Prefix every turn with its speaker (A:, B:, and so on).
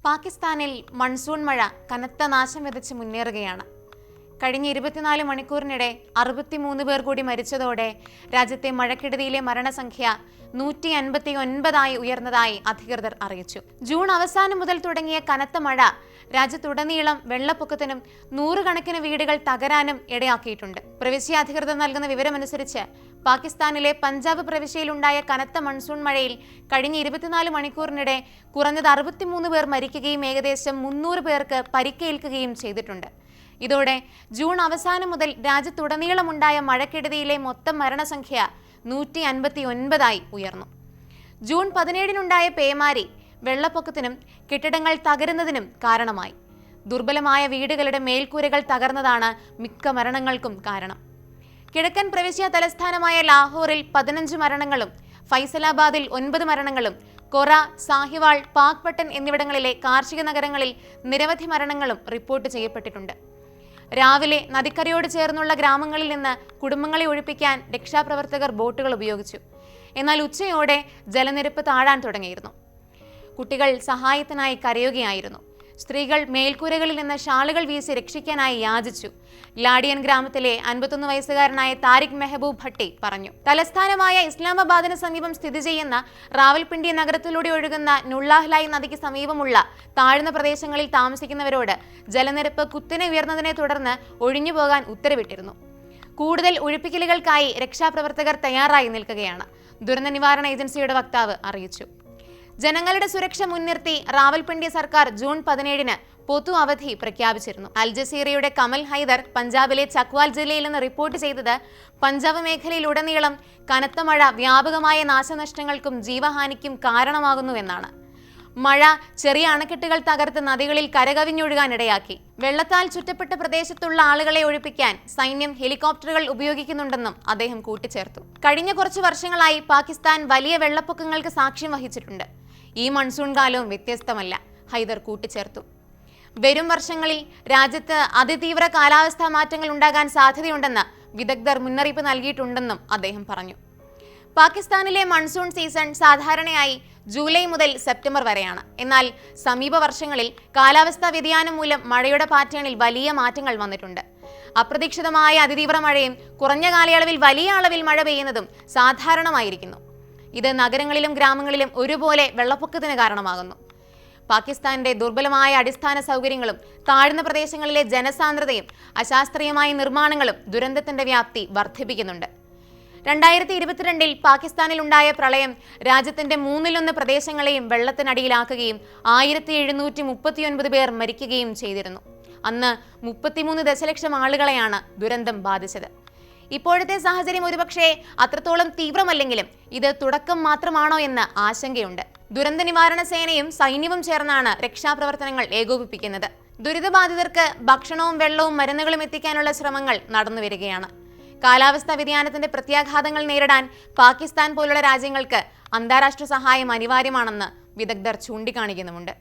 A: പാകിസ്ഥാനിൽ മൺസൂൺ മഴ കനത്ത നാശം വിതച്ച് മുന്നേറുകയാണ്. കഴിഞ്ഞ 24 മണിക്കൂറിനിടെ 63 പേർ കൂടി മരിച്ചതോടെ രാജ്യത്തെ മഴക്കെടുതിയിലെ മരണസംഖ്യ 159 ഉയർന്നതായി അധികൃതർ അറിയിച്ചു. ജൂൺ അവസാനം മുതൽ തുടങ്ങിയ കനത്ത മഴ രാജ്യത്തുടനീളം വെള്ളപ്പൊക്കത്തിനും 100 കണക്കിന് വീടുകൾ തകരാനും ഇടയാക്കിയിട്ടുണ്ട്. പ്രവിശ്യ അധികൃതർ നൽകുന്ന വിവരമനുസരിച്ച് പാകിസ്ഥാനിലെ പഞ്ചാബ് പ്രവിശ്യയിലുണ്ടായ കനത്ത മൺസൂൺ മഴയിൽ കഴിഞ്ഞ 24 മണിക്കൂറിനിടെ കുറഞ്ഞത് 63 പേർ മരിക്കുകയും ഏകദേശം 300 പേർക്ക് പരിക്കേൽക്കുകയും ചെയ്തിട്ടുണ്ട്. ഇതോടെ ജൂൺ അവസാനം മുതൽ രാജ്യത്തുടനീളമുണ്ടായ മഴക്കെടുതിയിലെ മൊത്തം മരണസംഖ്യ 159 ഉയർന്നു. ജൂൺ 17-നുണ്ടായ പേമാരി വെള്ളപ്പൊക്കത്തിനും കെട്ടിടങ്ങൾ തകരുന്നതിനും കാരണമായി. ദുർബലമായ വീടുകളുടെ മേൽക്കൂരകൾ തകർന്നതാണ് മിക്ക മരണങ്ങൾക്കും കാരണം. കിഴക്കൻ പ്രവിശ്യ തലസ്ഥാനമായ ലാഹോറിൽ 15 മരണങ്ങളും ഫൈസലാബാദിൽ 9 മരണങ്ങളും കൊറ, സാഹിവാൾ, പാക്പട്ടൻ എന്നിവിടങ്ങളിലെ കാർഷിക നഗരങ്ങളിൽ നിരവധി മരണങ്ങളും റിപ്പോർട്ട് ചെയ്യപ്പെട്ടിട്ടുണ്ട്. രാവിലെ നദിക്കരയോട് ചേർന്നുള്ള ഗ്രാമങ്ങളിൽ നിന്ന് കുടുംബങ്ങളെ ഒഴിപ്പിക്കാൻ രക്ഷാപ്രവർത്തകർ ബോട്ടുകൾ ഉപയോഗിച്ചു. എന്നാൽ ഉച്ചയോടെ ജലനിരപ്പ് താഴാൻ തുടങ്ങിയിരുന്നു. കുട്ടികൾ സഹായത്തിനായി കരയുകയായിരുന്നു. സ്ത്രീകൾ മേൽക്കൂരകളിൽ നിന്ന് ഷാളുകൾ വീശി രക്ഷിക്കാനായി യാചിച്ചു. ലാഡിയൻ ഗ്രാമത്തിലെ 51 വയസ്സുകാരനായ താരിഖ് മെഹബൂബ് ഭട്ടി പറഞ്ഞു. തലസ്ഥാനമായ ഇസ്ലാമാബാദിന് സമീപം സ്ഥിതി ചെയ്യുന്ന റാവൽപിണ്ടി നഗരത്തിലൂടെ ഒഴുകുന്ന നുള്ളാഹ്ലായി നദിക്ക് സമീപമുള്ള താഴ്ന്ന പ്രദേശങ്ങളിൽ താമസിക്കുന്നവരോട് ജലനിരപ്പ് കുത്തിനെ ഉയർന്നതിനെ തുടർന്ന് ഒഴിഞ്ഞുപോകാൻ ഉത്തരവിട്ടിരുന്നു. കൂടുതൽ ഒഴിപ്പിക്കലുകൾക്കായി രക്ഷാപ്രവർത്തകർ തയ്യാറായി നിൽക്കുകയാണ്, ദുരന്ത നിവാരണ ഏജൻസിയുടെ വക്താവ് അറിയിച്ചു. ജനങ്ങളുടെ സുരക്ഷ മുൻനിർത്തി റാവൽപിണ്ടി സർക്കാർ ജൂൺ 17-ന് പൊതു അവധി പ്രഖ്യാപിച്ചിരുന്നു. അൽ ജസീറയുടെ കമൽ ഹൈദർ പഞ്ചാബിലെ ചക്വാൽ ജില്ലയിൽ നിന്ന് റിപ്പോർട്ട് ചെയ്തത് പഞ്ചാബ് മേഖലയിലുടനീളം കനത്ത മഴ വ്യാപകമായ നാശനഷ്ടങ്ങൾക്കും ജീവഹാനിക്കും കാരണമാകുന്നുവെന്നാണ്. മഴ ചെറിയ അണക്കെട്ടുകൾ തകർത്ത് നദികളിൽ കരകവിഞ്ഞൊഴുകാനിടയാക്കി. വെള്ളത്താൽ ചുറ്റപ്പെട്ട പ്രദേശത്തുള്ള ആളുകളെ ഒഴിപ്പിക്കാൻ സൈന്യം ഹെലികോപ്റ്ററുകൾ ഉപയോഗിക്കുന്നുണ്ടെന്നും അദ്ദേഹം കൂട്ടിച്ചേർത്തു. കഴിഞ്ഞ കുറച്ചു വർഷങ്ങളായി പാകിസ്ഥാൻ വലിയ വെള്ളപ്പൊക്കങ്ങൾക്ക് സാക്ഷ്യം വഹിച്ചിട്ടുണ്ട്. ഈ മൺസൂൺ കാലവും വ്യത്യസ്തമല്ല, ഹൈദർ കൂട്ടിച്ചേർത്തു. വരും വർഷങ്ങളിൽ രാജ്യത്ത് അതിതീവ്ര കാലാവസ്ഥാ മാറ്റങ്ങൾ ഉണ്ടാകാൻ സാധ്യതയുണ്ടെന്ന് വിദഗ്ധർ മുന്നറിയിപ്പ് നൽകിയിട്ടുണ്ടെന്നും അദ്ദേഹം പറഞ്ഞു. പാകിസ്ഥാനിലെ മൺസൂൺ സീസൺ സാധാരണയായി ജൂലൈ മുതൽ സെപ്റ്റംബർ വരെയാണ്. എന്നാൽ സമീപ വർഷങ്ങളിൽ കാലാവസ്ഥാ വ്യതിയാനം മൂലം മഴയുടെ പാറ്റേണിൽ വലിയ മാറ്റങ്ങൾ വന്നിട്ടുണ്ട്. അപ്രതീക്ഷിതമായ അതിതീവ്ര മഴയും കുറഞ്ഞ കാലയളവിൽ വലിയ അളവിൽ മഴ പെയ്യുന്നതും സാധാരണമായിരിക്കുന്നു. ഇത് നഗരങ്ങളിലും ഗ്രാമങ്ങളിലും ഒരുപോലെ വെള്ളപ്പൊക്കത്തിന് കാരണമാകുന്നു. പാകിസ്ഥാന്റെ ദുർബലമായ അടിസ്ഥാന സൗകര്യങ്ങളും താഴ്ന്ന പ്രദേശങ്ങളിലെ ജനസാന്ദ്രതയും അശാസ്ത്രീയമായ നിർമ്മാണങ്ങളും ദുരന്തത്തിന്റെ വ്യാപ്തി വർദ്ധിപ്പിക്കുന്നുണ്ട്. 2022-ൽ പാകിസ്ഥാനിൽ ഉണ്ടായ പ്രളയം രാജ്യത്തിന്റെ 1/3 പ്രദേശങ്ങളെയും വെള്ളത്തിനടിയിലാക്കുകയും 1739 പേർ മരിക്കുകയും ചെയ്തിരുന്നു. അന്ന് 33 ദശലക്ഷം ആളുകളെയാണ് ദുരന്തം ബാധിച്ചത്. ഇപ്പോഴത്തെ സാഹചര്യം ഒരുപക്ഷെ അത്രത്തോളം തീവ്രമല്ലെങ്കിലും ഇത് തുടക്കം മാത്രമാണോ എന്ന് ആശങ്കയുണ്ട്. ദുരന്ത നിവാരണ സേനയും സൈന്യവും ചേർന്നാണ് രക്ഷാപ്രവർത്തനങ്ങൾ ഏകോപിപ്പിക്കുന്നത്. ദുരിതബാധിതർക്ക് ഭക്ഷണവും വെള്ളവും മരുന്നുകളും എത്തിക്കാനുള്ള ശ്രമങ്ങൾ നടന്നുവരികയാണ്. കാലാവസ്ഥാ വ്യതിയാനത്തിന്റെ പ്രത്യാഘാതങ്ങൾ നേരിടാൻ പാകിസ്ഥാൻ പോലുള്ള രാജ്യങ്ങൾക്ക് അന്താരാഷ്ട്ര സഹായം അനിവാര്യമാണെന്ന് വിദഗ്ധർ ചൂണ്ടിക്കാണിക്കുന്നുമുണ്ട്.